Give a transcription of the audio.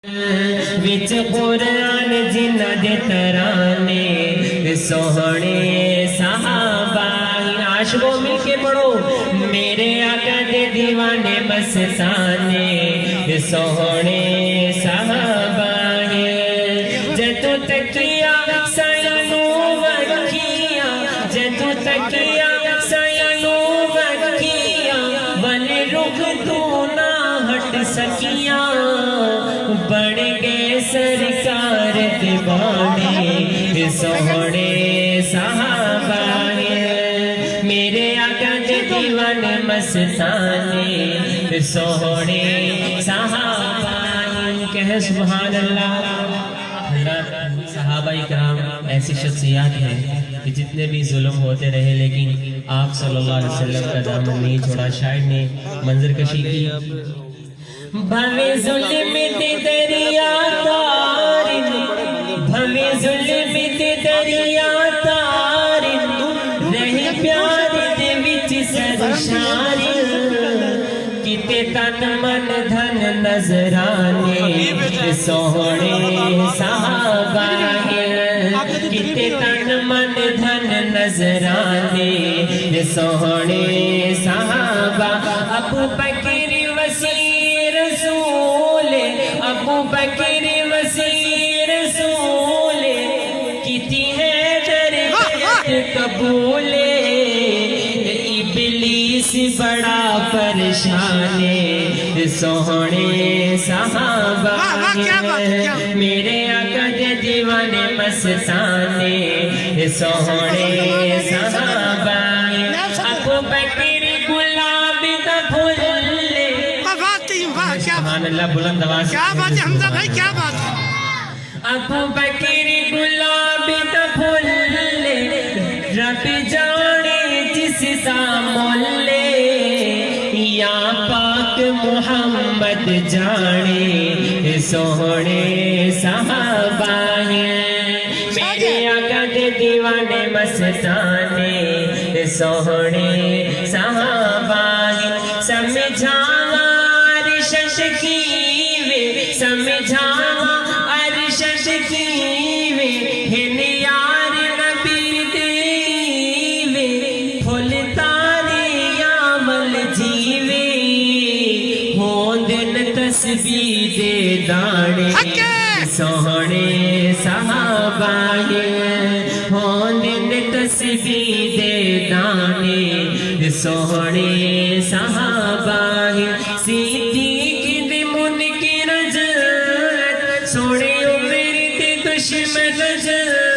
وچ قرآن جنہ دے ترانے سوہنے صحابہ عاشقوں مل کے پڑھو میرے آقا دے دیوانے مستانے سوہنے صحابہ جتو تکیا سینو وکیا جتو تکیا سینو وکیا ولی رخ تو نہ ہٹ سکیا بڑھ گئے سرکار دیوانے سوہنے صحابہ میرے آقا دے دیوانے مستانے سوہنے صحابہ کہے سبحان اللہ۔ صحابہ کرام ایسی شخصیات ہیں کہ جتنے بھی ظلم ہوتے رہے لیکن آپ صلی اللہ علیہ وسلم کا دامن نہیں چھوڑا۔ شاعر نے منظر کشی کی بھوے ظلم تے دریا تارن بھوے ظلم تے دریا تارن رہے پیار دے وچ سرشار کتے تن من دھن نظرانے سوہنے صحابہ کتے تن من دھن نظرانے سوہنے صحابہ ابو بکر وسیع رسول ابو بکر وسیع رسول کتی ہے درجت قبول ابلیس بڑا پریشان سوہنے صحابہ میرے آقا دے دیوانے مستانے سوہنے صحابہ ابو بکر گلاب دا پھول سبحان اللہ بلند آواز کیا بات ہے حمزہ بھائی کیا بات ہے ابو بکر گلاب دا پھول رب جانے جس سا مولے یا پاک محمد جانے سوہنے صحابہ میرے آقا دے دیوانے مستانے سوہنے صحابہ سمجھاوا عرشش کیوے سمجھاوا عرشش کیوے ہن یار نبی دیوے پھول تاری عمل جیوے ہوندن تسبیح دے دانے سوہنے صحابہ ہوندن تسبیح دے دانے سوہنے صحابہ صدیق دے منکر جنت سونے عمر دے دشمن جنت